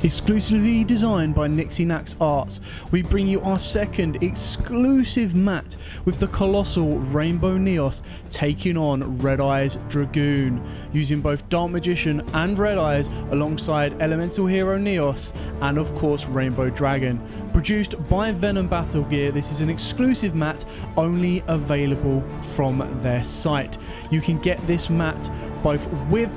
Exclusively designed by Nixie Arts, we bring you our second exclusive mat with the colossal Rainbow Neos taking on Red Eyes Dragoon, using both Dark Magician and Red Eyes alongside Elemental Hero Neos and of course Rainbow Dragon. Produced by Venom Battle Gear, this is an exclusive mat only available from their site. You can get this mat both with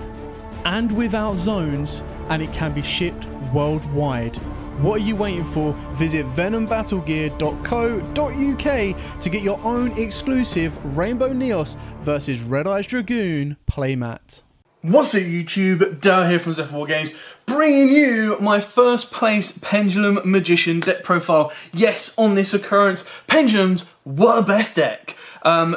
and without zones, and it can be shipped worldwide. What are you waiting for? Visit venombattlegear.co.uk to get your own exclusive Rainbow Neos versus Red Eyes Dragoon playmat. What's up YouTube, Darryl here from Zephyr Games, bringing you my first place Pendulum Magician deck profile. Yes, on this occurrence, Pendulum's were best deck.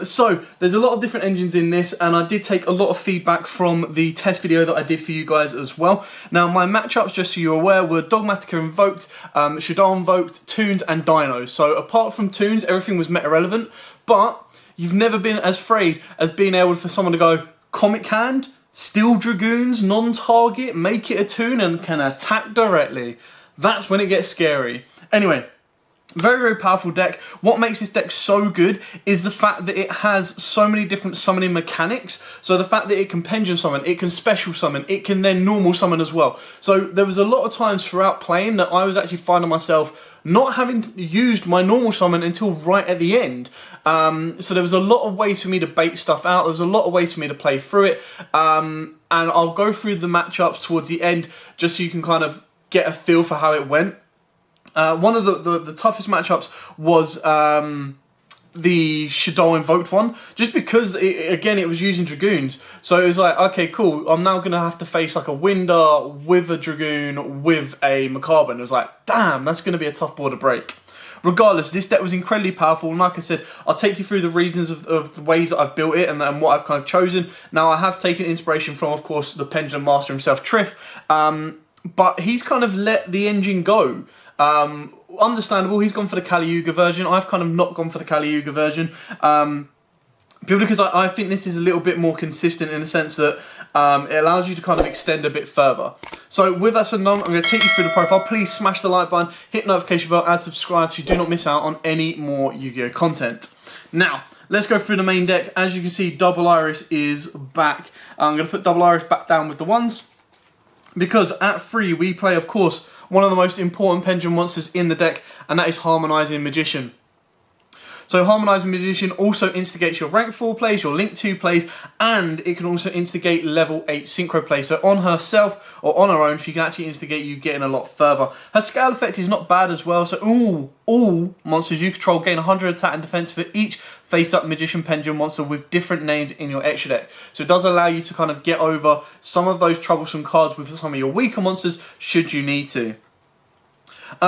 So there's a lot of different engines in this, and I did take a lot of feedback from the test video that I did for you guys as well. Now my matchups, just so you're aware, were Dogmatica Invoked, Yugioh Invoked, Toons and Dinos. So apart from Toons, everything was meta relevant, but you've never been as afraid as being able for someone to go Comic Hand, Steel Dragoons, non-target, make it a Toon and can attack directly. That's when it gets scary. Anyway, very, very powerful deck. What makes this deck so good is the fact that it has so many different summoning mechanics. So the fact that it can Pendulum summon, it can special summon, it can then normal summon as well. So there was a lot of times throughout playing that I was actually finding myself not having used my normal summon until right at the end. So there was a lot of ways for me to bait stuff out. There was a lot of ways for me to play through it. And I'll go through the matchups towards the end just so you can kind of get a feel for how it went. One of the toughest matchups was the Yugioh Invoked one, just because, it was using Dragoons. So it was like, okay, cool, I'm now going to have to face like a Winder with a Dragoon with a Macabre. And it was like, damn, that's going to be a tough ball to break. Regardless, this deck was incredibly powerful, and like I said, I'll take you through the reasons of the ways that I've built it and what I've kind of chosen. Now, I have taken inspiration from, of course, the Pendulum Master himself, Triff, but he's kind of let the engine go. Understandable, he's gone for the Kali Yuga version. I've kind of not gone for the Kali Yuga version. Purely because I think this is a little bit more consistent in the sense that it allows you to kind of extend a bit further. So with that said, I'm going to take you through the profile. Please smash the like button, hit the notification bell and subscribe so you do not miss out on any more Yu-Gi-Oh content. Now, let's go through the main deck. As you can see, Double Iris is back. I'm going to put Double Iris back down with the ones, because at 3 we play, of course, one of the most important Pendulum monsters in the deck, and that is Harmonizing Magician. So Harmonizing Magician also instigates your rank 4 plays, your link 2 plays, and it can also instigate level 8 synchro plays. So on herself, or on her own, she can actually instigate you getting a lot further. Her scale effect is not bad as well, so all monsters you control gain 100 attack and defense for each face-up Magician Pendulum monster with different names in your extra deck. So it does allow you to kind of get over some of those troublesome cards with some of your weaker monsters, should you need to.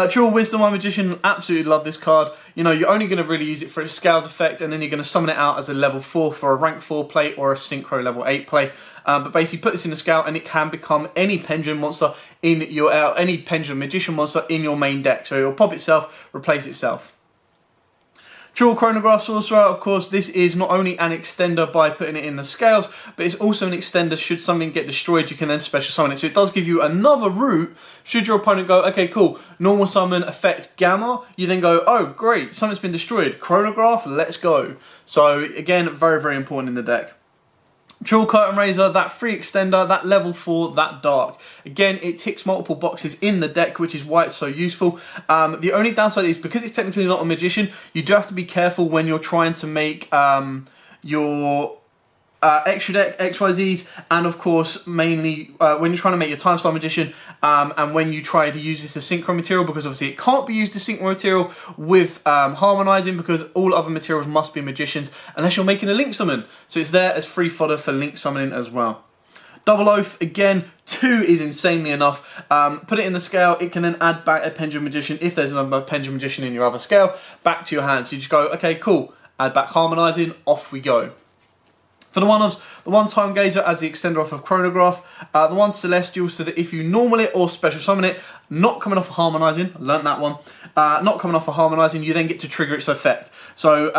True Wisdom, my Magician, absolutely love this card. You know, you're only going to really use it for its scales effect, and then you're going to summon it out as a level 4 for a rank 4 play or a synchro level 8 play. But basically put this in the scale and it can become any Pendulum monster in your, any Pendulum Magician monster in your main deck. So it'll pop itself, replace itself. True Chronograph Sorcerer, of course, this is not only an extender by putting it in the scales, but it's also an extender should something get destroyed, you can then special summon it. So it does give you another route should your opponent go, okay, cool, normal summon, effect Gamma, you then go, oh, great, something's been destroyed, Chronograph, let's go. So again, very, very important in the deck. True Curtain Raiser, that free extender, that level 4, that dark. Again, it ticks multiple boxes in the deck, which is why it's so useful. The only downside is because it's technically not a magician, you do have to be careful when you're trying to make your extra deck XYZs, and of course mainly when you're trying to make your Time Star Magician, and when you try to use this as synchro material, because obviously it can't be used as synchro material with harmonizing, because all other materials must be magicians unless you're making a link summon. So it's there as free fodder for link summoning as well. Double Oath, again, 2 is insanely enough. Put it in the scale, it can then add back a Pendulum Magician if there's another Pendulum Magician in your other scale, back to your hand. So you just go, okay, cool, add back harmonizing, off we go. For the one-offs, the one Time Gazer as the extender off of Chronograph, the one Celestial, so that if you normal it or special summon it, not coming off of Harmonizing, learnt that one, not coming off of Harmonizing, you then get to trigger its effect. So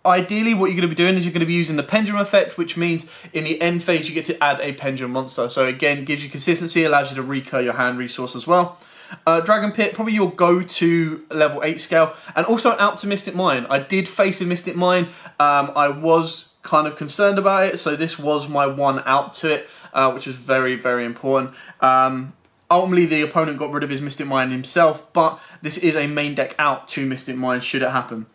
ideally what you're going to be doing is you're going to be using the Pendulum effect, which means in the end phase you get to add a Pendulum monster. So again, gives you consistency, allows you to recur your hand resource as well. Dragon Pit, probably your go-to level 8 scale, and also out to Mystic Mine. I did face a Mystic Mine. I was kind of concerned about it, so this was my one out to it, which is very, very important. Ultimately, the opponent got rid of his Mystic Mine himself, but this is a main deck out to Mystic Mine should it happen.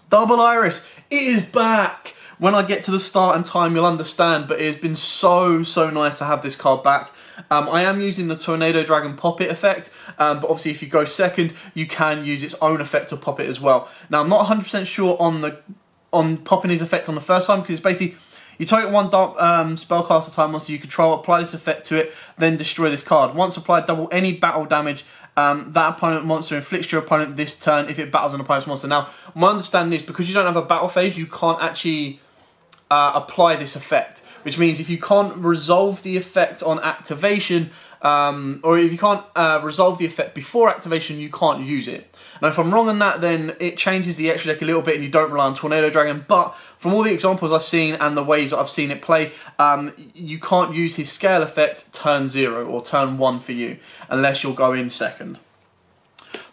Double Iris, it is back! When I get to the start and time, you'll understand, but it has been so, so nice to have this card back. I am using the Tornado Dragon Pop It effect, but obviously if you go second, you can use its own effect to pop it as well. Now, I'm not 100% sure on popping his effect on the first time, because it's basically, you target one dark spellcaster time monster you control, apply this effect to it, then destroy this card. Once applied, double any battle damage that opponent monster inflicts your opponent this turn if it battles an opponent's monster. Now, my understanding is because you don't have a battle phase, you can't actually apply this effect, which means if you can't resolve the effect on activation, or if you can't resolve the effect before activation, you can't use it. Now, if I'm wrong on that, then it changes the extra deck a little bit and you don't rely on Tornado Dragon, but from all the examples I've seen and the ways that I've seen it play, you can't use his scale effect turn 0 or turn 1 for you, unless you'll go in second.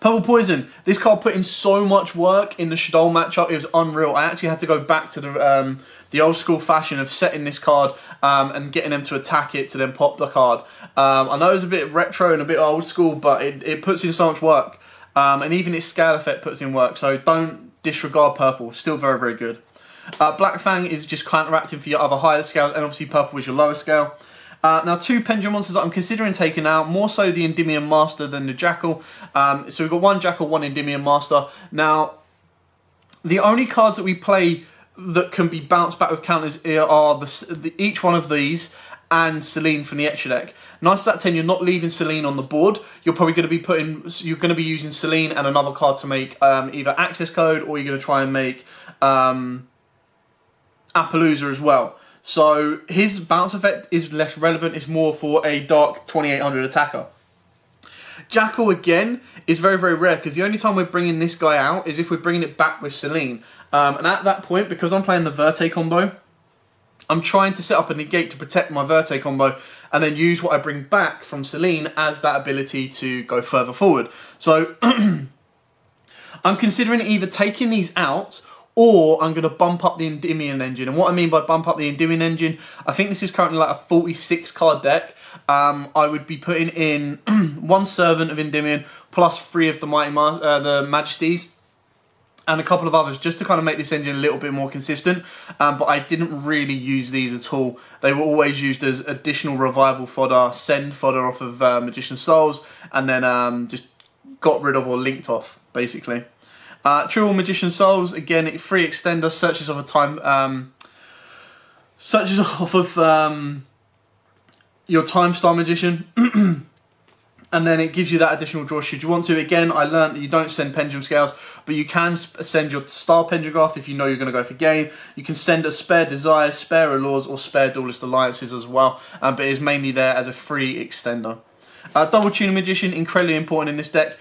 Purple Poison. This card put in so much work in the Shadol matchup, it was unreal. I actually had to go back to the old school fashion of setting this card and getting them to attack it to then pop the card. I know it's a bit retro and a bit old school, but it puts in so much work. And even its scale effect puts in work, so don't disregard purple. Still very, very good. Black Fang is just counteracting for your other higher scales, and obviously purple is your lower scale. Now, two Pendulum monsters that I'm considering taking out, more so the Endymion Master than the Jackal. So we've got one Jackal, one Endymion Master. Now, the only cards that we play that can be bounced back with counters are each one of these and Selene from the extra deck. 9 to 10, you're not leaving Selene on the board. You're probably going to be using Selene and another card to make either access code, or you're going to try and make Appaloosa as well. So his bounce effect is less relevant. It's more for a dark 2800 attacker. Jackal, again, is very, very rare, because the only time we're bringing this guy out is if we're bringing it back with Selene. And at that point, because I'm playing the Verte combo, I'm trying to set up a negate to protect my Verte combo and then use what I bring back from Selene as that ability to go further forward. So I'm considering either taking these out, or I'm going to bump up the Endymion engine. And what I mean by bump up the Endymion engine, I think this is currently like a 46 card deck. I would be putting in one Servant of Endymion plus 3 of the the Majesties, and a couple of others, just to kind of make this engine a little bit more consistent. But I didn't really use these at all. They were always used as additional revival fodder, send fodder off of Magician's Souls, and then just got rid of or linked off, basically. True Magician's Souls, again, free extender, searches off your Time Star Magician. And then it gives you that additional draw should you want to. Again, I learned that you don't send Pendulum Scales, but you can send your Star Pendulgraph if you know you're going to go for gain. You can send a spare Desire, spare Allures, or spare Duelist Alliances as well, but it is mainly there as a free extender. Double Tuning Magician, incredibly important in this deck.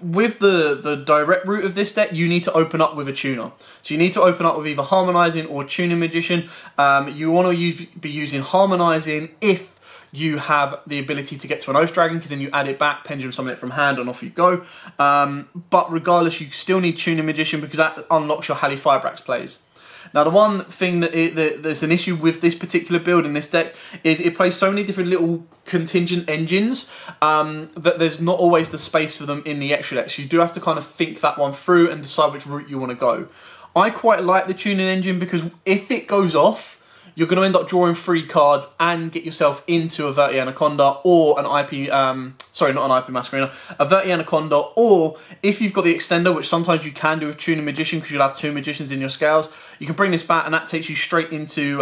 With the direct route of this deck, you need to open up with a tuner. So you need to open up with either Harmonizing or Tuning Magician. You want to be using Harmonizing if you have the ability to get to an Oath Dragon, because then you add it back, Pendulum Summon it from hand, and off you go. But regardless, you still need Tuning Magician, because that unlocks your Halley Firebrax plays. Now, the one thing that there's an issue with this particular build in this deck is it plays so many different little contingent engines that there's not always the space for them in the extra decks. You do have to kind of think that one through and decide which route you want to go. I quite like the tuning engine, because if it goes off, you're going to end up drawing 3 cards and get yourself into a Verti Anaconda or an IP, sorry, not an IP Masquerena, a Verti Anaconda, or if you've got the extender, which sometimes you can do with Tuning Magician, because you'll have 2 Magicians in your scales, you can bring this back and that takes you straight into,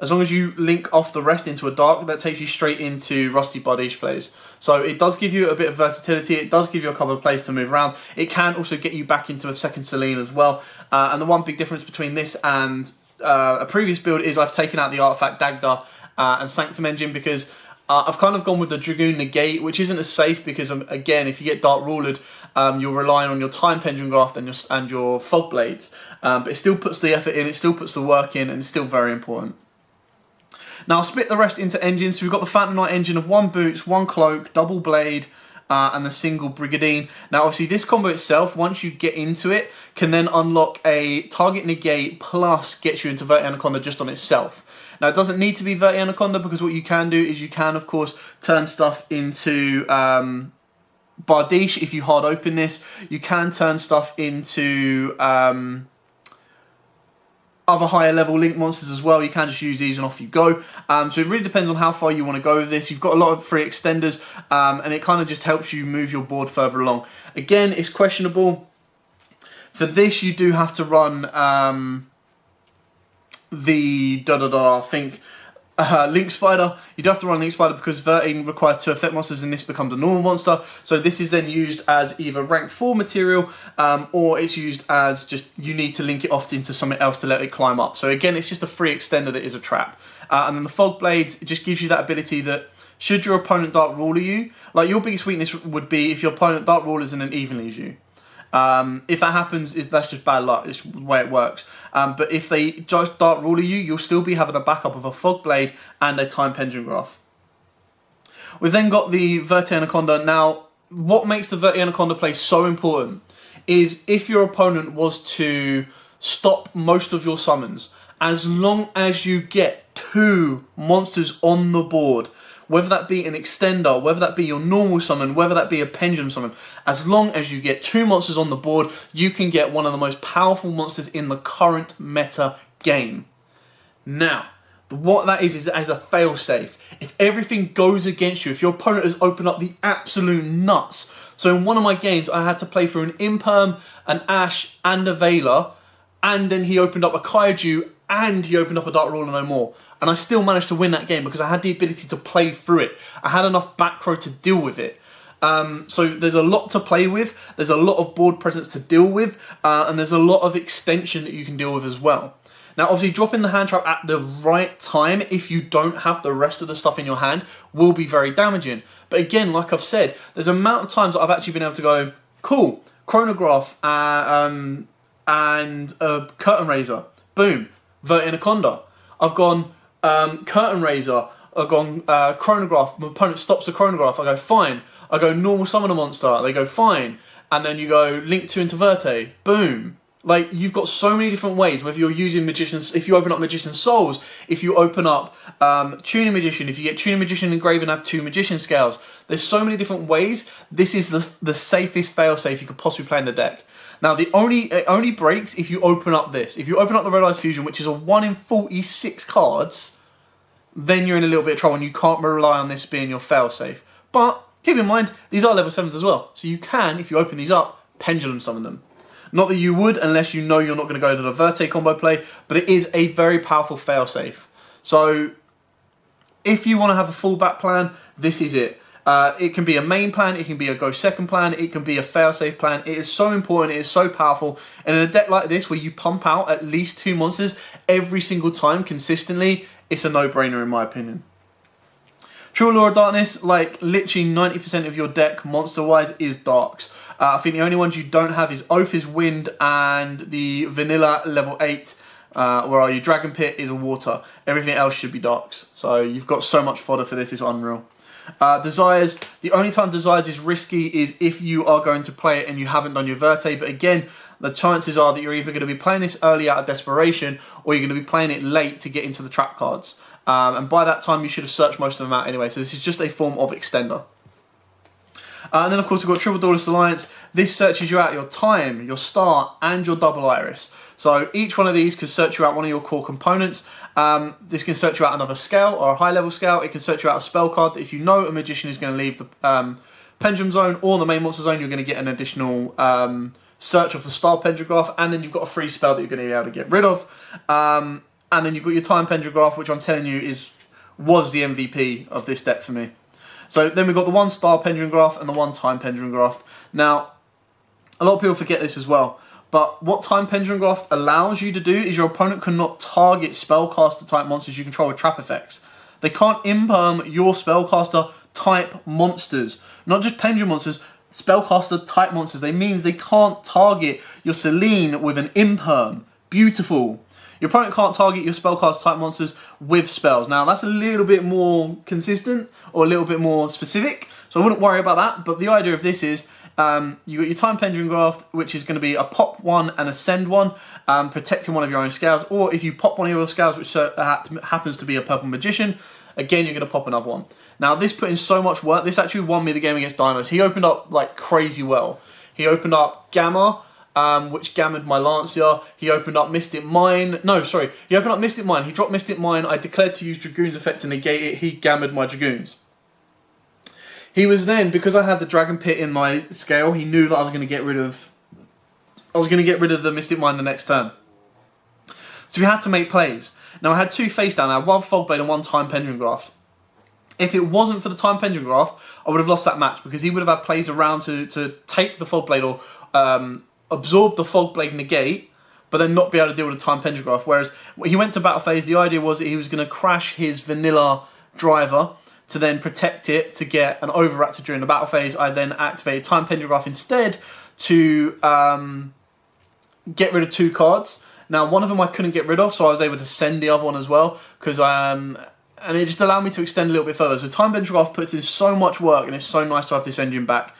as long as you link off the rest into a dark, that takes you straight into Rusty Bardiche plays. So it does give you a bit of versatility, it does give you a couple of plays to move around. It can also get you back into a second Selene as well. And the one big difference between this and a previous build is I've taken out the Artifact Dagda and Sanctum engine, because I've kind of gone with the Dragoon Negate, which isn't as safe because, again, if you get Dark Rulered, you're relying on your Time Pendulum Graft and your Fog Blades. But it still puts the effort in, it still puts the work in, and it's still very important. Now, I'll split the rest into engines. So we've got the Phantom Knight engine of 1 Boots, 1 Cloak, double Blade, and the single Brigandine. Now, obviously, this combo itself, once you get into it, can then unlock a Target Negate plus gets you into Verti Anaconda just on itself. Now, it doesn't need to be Verti Anaconda because what you can do is you can, of course, turn stuff into Bardiche if you hard open this. You can turn stuff into other higher level link monsters as well. You can just use these and off you go. So it really depends on how far you want to go with this. You've got a lot of free extenders and it kind of just helps you move your board further along. Again, it's questionable. For this, you do have to run I think Link Spider. You do have to run Link Spider because Verti requires 2 effect monsters and this becomes a normal monster. So this is then used as either rank 4 material or it's used as just you need to link it off into something else to let it climb up. So again, it's just a free extender that is a trap. And then the Fog Blades, it just gives you that ability that should your opponent Dark Ruler you, like your biggest weakness would be if your opponent Dark Rulers and then evenlies you. If that happens, that's just bad luck. It's the way it works. But if they just Dark Ruler you, you'll still be having a backup of a Fog Blade and a Time Pendulum Graph. We've then got the Verti Anaconda. Now, what makes the Verti Anaconda play so important is if your opponent was to stop most of your summons, as long as you get 2 monsters on the board, whether that be an extender, whether that be your normal summon, whether that be a pendulum summon, as long as you get 2 monsters on the board, you can get one of the most powerful monsters in the current meta game. Now, what that is as a failsafe. If everything goes against you, if your opponent has opened up the absolute nuts. So in one of my games, I had to play through an Imperm, an Ash, and a Veiler, and then he opened up a Kaiju, and he opened up a Dark Ruler no more. And I still managed to win that game because I had the ability to play through it. I had enough back row to deal with it. So there's a lot to play with. There's a lot of board presence to deal with. And there's a lot of extension that you can deal with as well. Now, obviously, dropping the hand trap at the right time, if you don't have the rest of the stuff in your hand, will be very damaging. But again, like I've said, there's an amount of times that I've actually been able to go, cool, Chronograph and Curtain Raiser. Boom, Verti Anaconda. I've gone Curtain Raiser, I've gone Chronograph, my opponent stops the Chronograph, I go fine. I go normal summon a monster, they go fine. And then you go Link 2 into Verti, boom. Like, you've got so many different ways, whether you're using Magician's, if you open up Magician's Souls, if you open up Tuning Magician, if you get Tuning Magician engraved and have 2 Magician Scales. There's so many different ways. This is the safest failsafe you could possibly play in the deck. Now, it only breaks if you open up this. If you open up the Red Eyes Fusion, which is a 1 in 46 cards, then you're in a little bit of trouble and you can't rely on this being your failsafe. But keep in mind, these are level 7s as well. So you can, if you open these up, Pendulum summon them. Not that you would unless you know you're not going to go to the Verti combo play, but it is a very powerful failsafe. So if you want to have a fallback plan, this is it. It can be a main plan, it can be a go second plan, it can be a failsafe plan. It is so important, it is so powerful. And in a deck like this where you pump out at least 2 monsters every single time consistently, it's a no-brainer in my opinion. True Allure of Darkness, like literally 90% of your deck monster-wise is darks. I think the only ones you don't have is Oath is Wind and the vanilla level 8, where are you? Dragon Pit is a water. Everything else should be darks. So you've got so much fodder for this, it's unreal. Desires, the only time Desires is risky is if you are going to play it and you haven't done your Verti, but again, the chances are that you're either going to be playing this early out of desperation or you're going to be playing it late to get into the trap cards. And by that time you should have searched most of them out anyway, so this is just a form of extender. And then of course we've got Triple Duelist Alliance. This searches you out your time, your star, and your double iris. So each one of these can search you out one of your core components. This can search you out another scale or a high level scale. It can search you out a spell card that if you know a magician is going to leave the Pendulum Zone or the main monster zone, you're going to get an additional search of the Star Pendulum Graph, and then you've got a free spell that you're going to be able to get rid of. And then you've got your Time Pendulum Graph, which I'm telling you was the MVP of this deck for me. So then we've got the 1 Star Pendulum Graph and the 1 Time Pendulum Graph. Now, a lot of people forget this as well, but what Time Pendulum Graph allows you to do is your opponent cannot target spellcaster type monsters you control with trap effects. They can't imperm your spellcaster type monsters. Not just Pendulum monsters, spellcaster type monsters. They means they can't target your Selene with an imperm. Beautiful. Your opponent can't target your spellcaster type monsters with spells. Now that's a little bit more consistent or a little bit more specific, so I wouldn't worry about that. But the idea of this is you got your Time Pendulum Graft, which is going to be a pop one and a send one, protecting one of your own scales. Or if you pop one of your scales, which happens to be a purple magician, again you're going to pop another one. Now this put in so much work. This actually won me the game against Dinos. He opened up like crazy well. He opened up Gamma, which gammed my Lancia. He opened up Mystic Mine. No, sorry. He opened up Mystic Mine. He dropped Mystic Mine. I declared to use Dragoon's effect to negate it. He gammed my Dragoons. He was then, because I had the Dragon Pit in my scale, he knew that I was going to get rid of the Mystic Mine the next turn. So we had to make plays. Now I had two face down. I had one Fog Blade and one Time Pendulum Graft. If it wasn't for the Time Pendulum Graft, I would have lost that match, because he would have had plays around to take the Fog Blade or absorb the Fog Blade negate, but then not be able to deal with the Time Pendulum Graft. Whereas when he went to battle phase, the idea was that he was going to crash his vanilla driver to then protect it to get an Overraptor during the battle phase. I then activated Time Pendulum Graft instead to get rid of two cards. Now one of them I couldn't get rid of, so I was able to send the other one as well, because and it just allowed me to extend a little bit further. So Time Pendulum Graft puts in so much work, and it's so nice to have this engine back.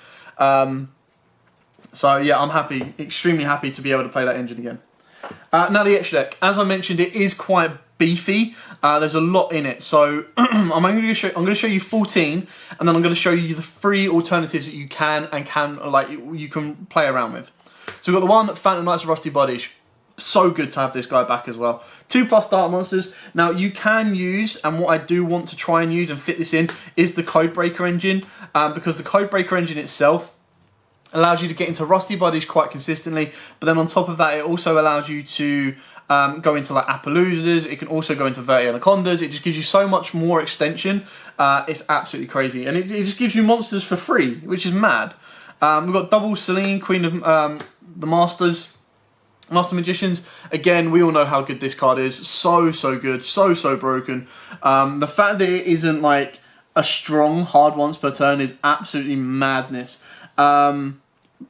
So yeah, I'm happy, extremely happy to be able to play that engine again. Now the extra deck, as I mentioned, it is quite beefy. There's a lot in it, so I'm going to show you 14, and then I'm going to show you the 3 alternatives that you can play around with. So we've got the one, Phantom Knights of Rusty Bodies. So good to have this guy back as well. 2+ Dark Monsters. Now you can use, and what I do want to try and use and fit this in, is the Codebreaker engine, because the Codebreaker engine itself allows you to get into Rusty Bodies quite consistently, but then on top of that, it also allows you to go into like Appaloozas. It can also go into Verti Anacondas. It just gives you so much more extension. It's absolutely crazy, and it just gives you monsters for free, which is mad. We've got double Selene, Queen of the Master Magicians. Again, we all know how good this card is. So good, so broken. The fact that it isn't like a strong hard once per turn is absolutely madness.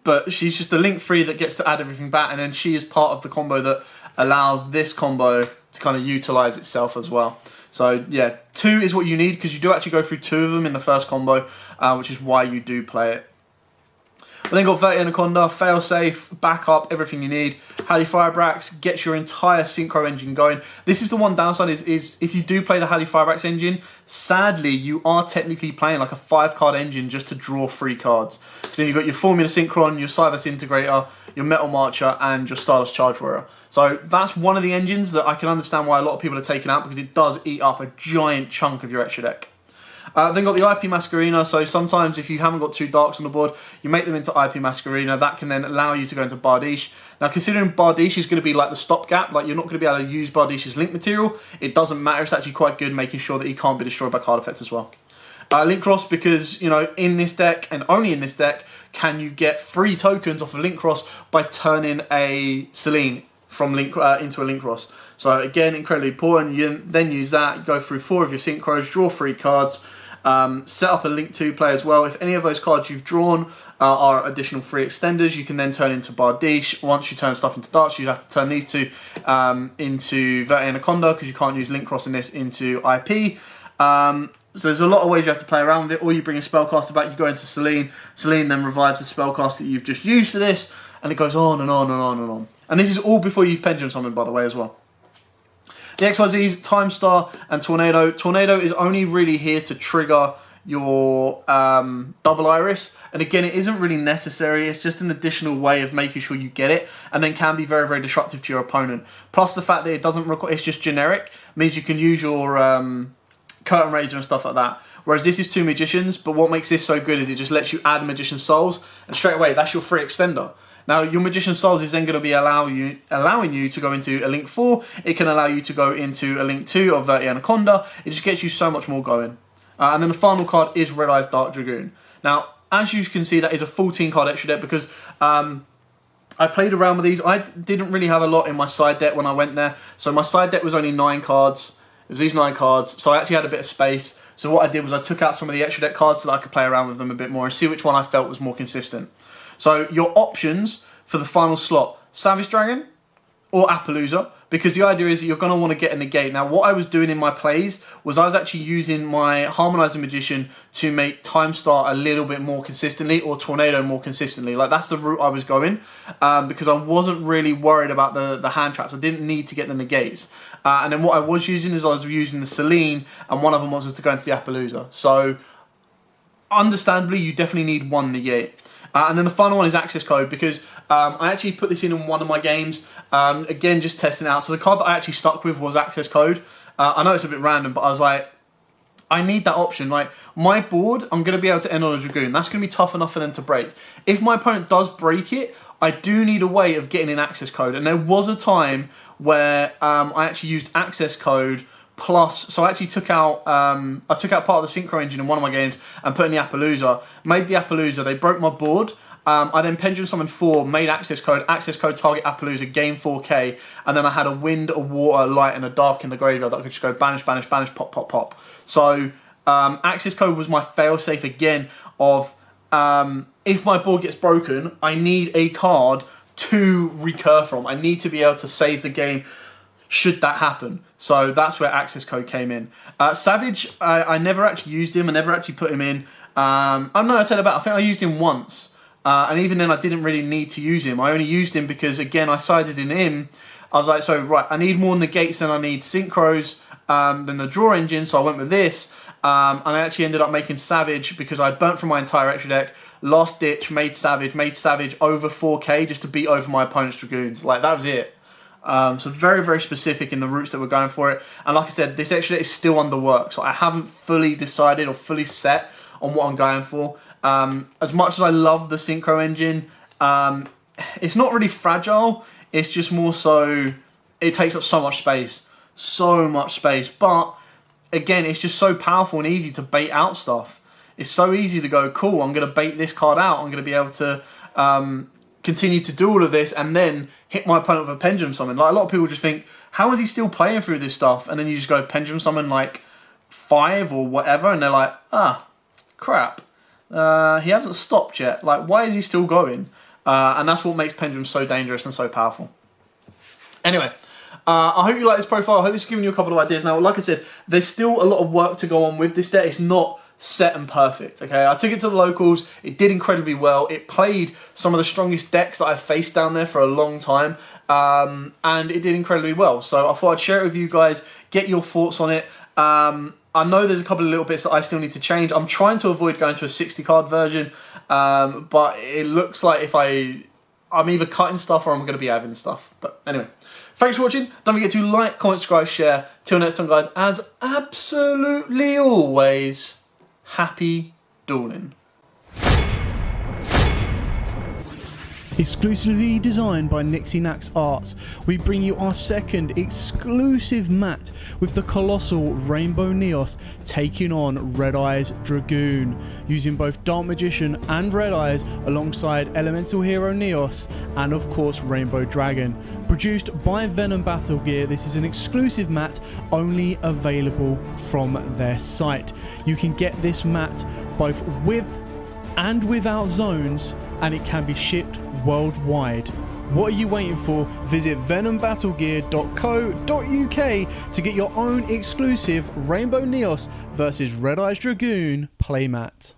But she's just a link free that gets to add everything back, and then she is part of the combo that allows this combo to kind of utilize itself as well. So yeah, 2 is what you need, because you do actually go through 2 of them in the first combo, which is why you do play it. We then got Verti Anaconda, failsafe, backup, everything you need. Halley Firebrax gets your entire synchro engine going. This is the one downside is if you do play the Halley Firebrax engine, sadly you are technically playing like a 5-card engine just to draw 3 cards. So then you've got your Formula Synchron, your Cyberse Integrator, your Metal Marcher, and your Stardust Charge Warrior. So that's one of the engines that I can understand why a lot of people are taking out, because it does eat up a giant chunk of your extra deck. Then got the IP Masquerena, so sometimes if you haven't got 2 darks on the board, you make them into IP Masquerena. That can then allow you to go into Bardiche. Now considering Bardiche is going to be like the stopgap, like you're not going to be able to use Bardiche's link material, it doesn't matter, it's actually quite good making sure that he can't be destroyed by card effects as well. Link Cross, because, you know, in this deck, and only in this deck, can you get 3 tokens off of Link Cross by turning a Selene from Link into a Link Cross. So again, incredibly important. You then use that, go through 4 of your synchros, draw 3 cards, set up a Link 2 play as well. If any of those cards you've drawn are additional free extenders, you can then turn into Bardiche. Once you turn stuff into darts, you have to turn these 2 into Verti Anaconda, because you can't use Link Cross in this, into IP. So there's a lot of ways you have to play around with it. Or you bring a spellcaster back, you go into Selene. Selene then revives the spellcaster that you've just used for this, and it goes on and on and on and on. And this is all before you've Pendulum Summoned, by the way, as well. The XYZs, Time Star and Tornado. Tornado is only really here to trigger your double iris, and again, it isn't really necessary. It's just an additional way of making sure you get it, and then can be very, very disruptive to your opponent. Plus the fact that it doesn't require, it's just generic, means you can use your Curtain Raiser and stuff like that. Whereas this is 2 Magicians, but what makes this so good is it just lets you add Magician Souls, and straight away that's your free extender. Now your Magician Souls is then going to be allowing you to go into a Link 4. It can allow you to go into a Link 2 of Verti Anaconda. It just gets you so much more going. And then the final card is Red Eyes Dark Dragoon. Now, as you can see, that is a 14 card extra deck, because I played around with these. I didn't really have a lot in my side deck when I went there. So my side deck was only 9 cards. was these 9 cards, so I actually had a bit of space. So what I did was I took out some of the extra deck cards so that I could play around with them a bit more and see which one I felt was more consistent. So your options for the final slot, Savage Dragon or Appaloosa, because the idea is that you're going to want to get a negate. Now, what I was doing in my plays was I was actually using my Harmonizing Magician to make Time Start a little bit more consistently, or Tornado more consistently. Like, that's the route I was going, because I wasn't really worried about the hand traps. I didn't need to get the negates. And then what I was using is I was using the Selene, and one of them was to go into the Appaloosa. So, understandably, you definitely need one negate. And then the final one is access code, because I actually put this in one of my games, again, just testing it out. So the card that I actually stuck with was access code. I know it's a bit random, but I was like, I need that option. Like, my board, I'm going to be able to end on a Dragoon. That's going to be tough enough for them to break. If my opponent does break it, I do need a way of getting an access code. And there was a time where I actually used access code plus, so I actually took out part of the Synchro engine in one of my games and put in the Appaloosa, made the Appaloosa, they broke my board. I then Pendulum summoned 4, made access code target Appaloosa, gain 4k, and then I had a wind, a water, a light, and a dark in the graveyard that I could just go banish, banish, banish, pop, pop, pop. So access code was my fail-safe again of if my board gets broken, I need a card to recur from. I need to be able to save the game should that happen. So that's where access code came in. Savage, I never actually used him. I never actually put him in. I think I used him once. And even then I didn't really need to use him. I only used him because, again, I sided in him. I was like, so, right, I need more negates than I need synchros than the draw engine, so I went with this. And I actually ended up making Savage because I burnt through my entire extra deck, last ditch, made Savage over 4k just to beat over my opponent's Dragoons. Like, that was it. So very, very specific in the routes that we're going for it. And like I said, this extra deck is still under work, so I haven't fully decided or fully set on what I'm going for. As much as I love the Synchro engine, it's not really fragile. It's just more so, it takes up so much space. But again, it's just so powerful and easy to bait out stuff. It's so easy to go, cool, I'm going to bait this card out. I'm going to be able to continue to do all of this and then hit my opponent with a Pendulum Summon. Like, a lot of people just think, how is he still playing through this stuff? And then you just go Pendulum Summon like 5 or whatever, and they're like, crap. He hasn't stopped yet. Like, why is he still going? And that's what makes Pendulum so dangerous and so powerful. Anyway, I hope you like this profile. I hope this has given you a couple of ideas. Now, like I said, there's still a lot of work to go on with this deck. It's not set and perfect, okay? I took it to the locals. It did incredibly well. It played some of the strongest decks that I've faced down there for a long time, and it did incredibly well. So I thought I'd share it with you guys, get your thoughts on it. I know there's a couple of little bits that I still need to change. I'm trying to avoid going to a 60-card version, but it looks like if I'm either cutting stuff or I'm going to be adding stuff. But anyway, thanks for watching. Don't forget to like, comment, subscribe, share. Till next time, guys, as absolutely always, happy dueling. Exclusively designed by Nixie Nax Arts, we bring you our second exclusive mat with the colossal Rainbow Neos taking on Red Eyes Dragoon, using both Dark Magician and Red Eyes alongside Elemental Hero Neos and of course Rainbow Dragon. Produced by Venom Battle Gear, this is an exclusive mat only available from their site. You can get this mat both with and without zones, and it can be shipped worldwide. What are you waiting for? Visit venombattlegear.co.uk to get your own exclusive Rainbow Neos versus Red Eyes Dragoon playmat.